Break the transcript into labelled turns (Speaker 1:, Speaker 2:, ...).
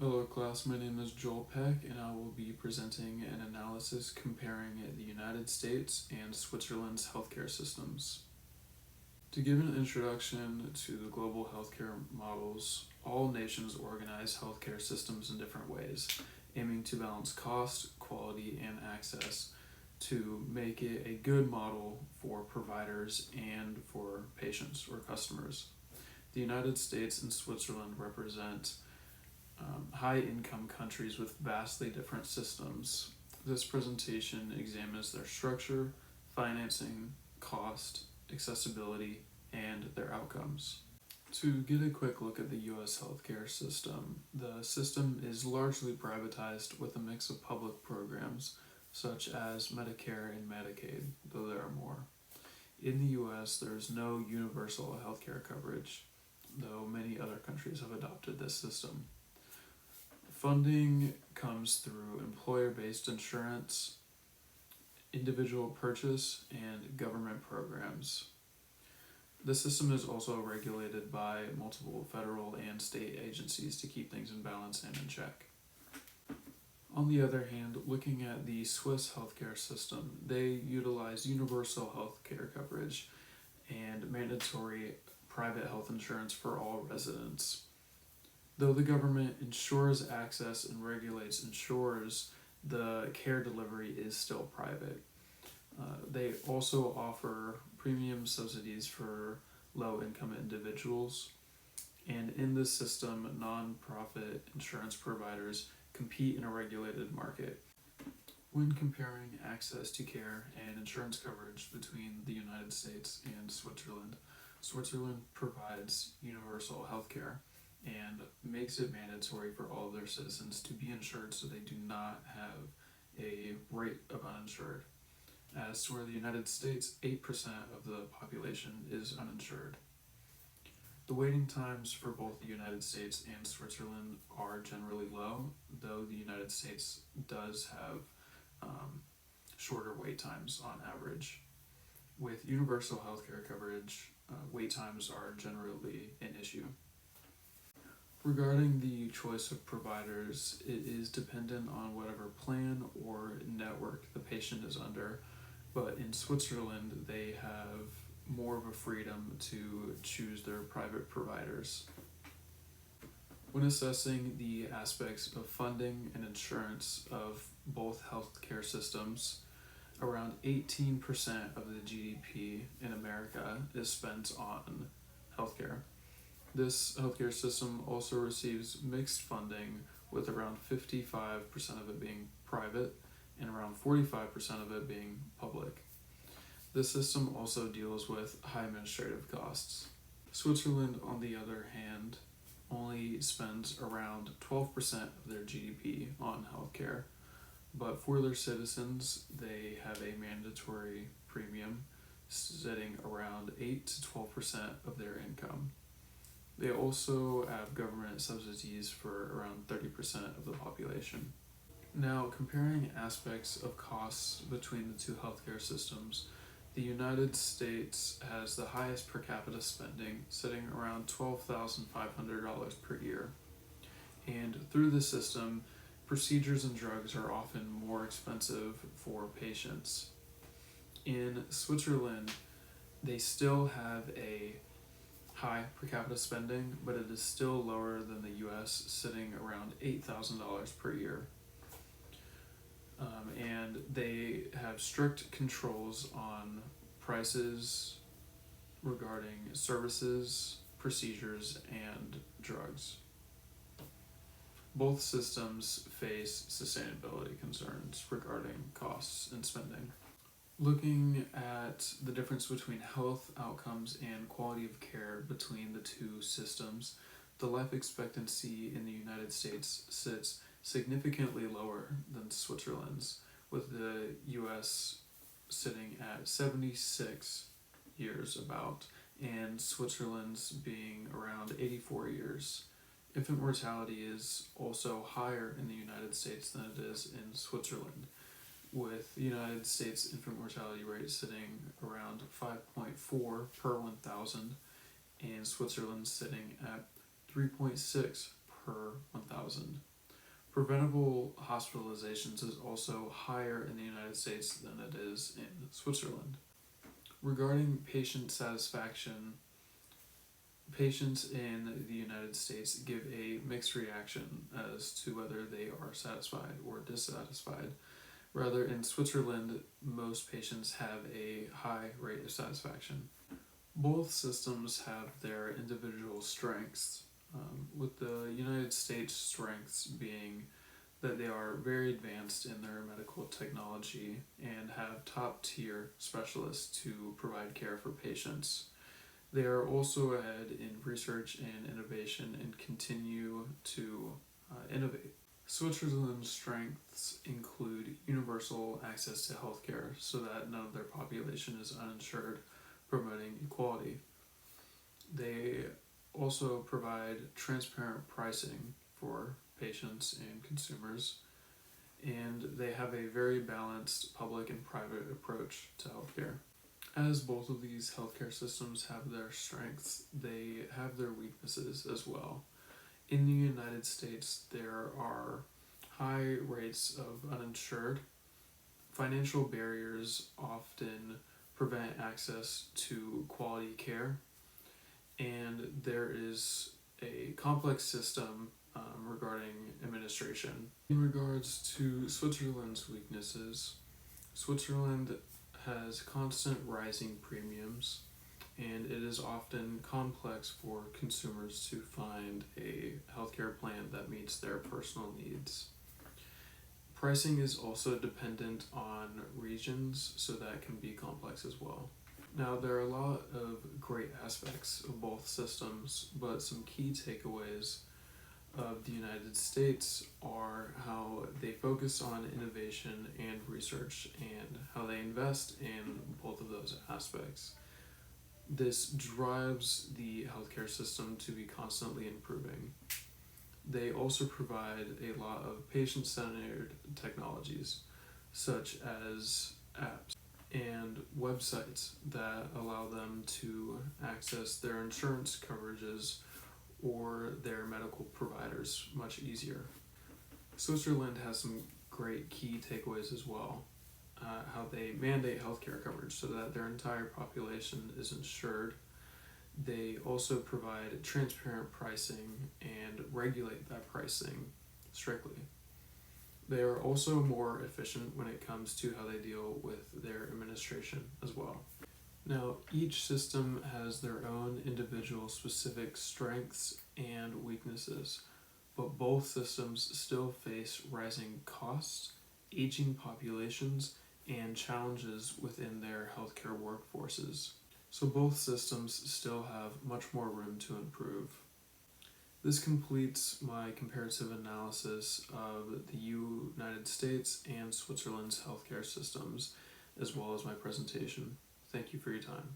Speaker 1: Hello class, my name is Joel Peck and I will be presenting an analysis comparing the United States and Switzerland's healthcare systems. To give an introduction to the global healthcare models, all nations organize healthcare systems in different ways, aiming to balance cost, quality, and access to make it a good model for providers and for patients or customers. The United States and Switzerland represent high-income countries with vastly different systems. This presentation examines their structure, financing, cost, accessibility, and their outcomes. To get a quick look at the U.S. healthcare system, the system is largely privatized with a mix of public programs such as Medicare and Medicaid, though there are more. In the U.S., there is no universal healthcare coverage, though many other countries have adopted this system. Funding comes through employer-based insurance, individual purchase, and government programs. The system is also regulated by multiple federal and state agencies to keep things in balance and in check. On the other hand, looking at the Swiss healthcare system, they utilize universal healthcare coverage and mandatory private health insurance for all residents. Though the government ensures access and regulates insurers, the care delivery is still private. They also offer premium subsidies for low-income individuals, and in this system, non-profit insurance providers compete in a regulated market. When comparing access to care and insurance coverage between the United States and Switzerland, Switzerland provides universal health care and makes it mandatory for all of their citizens to be insured so they do not have a rate of uninsured. As to where the United States, 8% of the population is uninsured. The waiting times for both the United States and Switzerland are generally low, though the United States does have shorter wait times on average. With universal healthcare coverage, wait times are generally an issue. Regarding the choice of providers, it is dependent on whatever plan or network the patient is under, but in Switzerland they have more of a freedom to choose their private providers. When assessing the aspects of funding and insurance of both healthcare systems, around 18% of the GDP in America is spent on healthcare. This healthcare system also receives mixed funding, with around 55% of it being private and around 45% of it being public. This system also deals with high administrative costs. Switzerland, on the other hand, only spends around 12% of their GDP on healthcare, but for their citizens, they have a mandatory premium sitting around 8 to 12% of their income. They also have government subsidies for around 30% of the population. Now, comparing aspects of costs between the two healthcare systems, the United States has the highest per capita spending, sitting around $12,500 per year. And through the system, procedures and drugs are often more expensive for patients. In Switzerland, they still have a high per capita spending, but it is still lower than the US, sitting around $8,000 per year. And they have strict controls on prices regarding services, procedures, and drugs. Both systems face sustainability concerns regarding costs and spending. Looking at the difference between health outcomes and quality of care between the two systems, the life expectancy in the United States sits significantly lower than Switzerland's, with the US sitting at 76 years about, and Switzerland's being around 84 years. Infant mortality is also higher in the United States than it is in Switzerland, with the United States infant mortality rate sitting around 5.4 per 1,000, and Switzerland sitting at 3.6 per 1,000. Preventable hospitalizations is also higher in the United States than it is in Switzerland. Regarding patient satisfaction, patients in the United States give a mixed reaction as to whether they are satisfied or dissatisfied. Rather, in Switzerland, most patients have a high rate of satisfaction. Both systems have their individual strengths, with the United States' strengths being that they are very advanced in their medical technology and have top tier specialists to provide care for patients. They are also ahead in research and innovation and continue to innovate. Switzerland's strengths include universal access to healthcare so that none of their population is uninsured, promoting equality. They also provide transparent pricing for patients and consumers, and they have a very balanced public and private approach to healthcare. As both of these healthcare systems have their strengths, they have their weaknesses as well. In the United States, there are high rates of uninsured. Financial barriers often prevent access to quality care, and there is a complex system regarding administration. In regards to Switzerland's weaknesses, Switzerland has constant rising premiums, and it is often complex for consumers to find a healthcare plan that meets their personal needs. Pricing is also dependent on regions, so that can be complex as well. Now, there are a lot of great aspects of both systems, but some key takeaways of the United States are how they focus on innovation and research and how they invest in both of those aspects. This drives the healthcare system to be constantly improving. They also provide a lot of patient-centered technologies, such as apps and websites that allow them to access their insurance coverages or their medical providers much easier. Switzerland has some great key takeaways as well. How they mandate healthcare coverage so that their entire population is insured. They also provide transparent pricing and regulate that pricing strictly. They are also more efficient when it comes to how they deal with their administration as well. Now, each system has their own individual specific strengths and weaknesses, but both systems still face rising costs, aging populations, and challenges within their healthcare workforces. So both systems still have much more room to improve. This completes my comparative analysis of the United States and Switzerland's healthcare systems, as well as my presentation. Thank you for your time.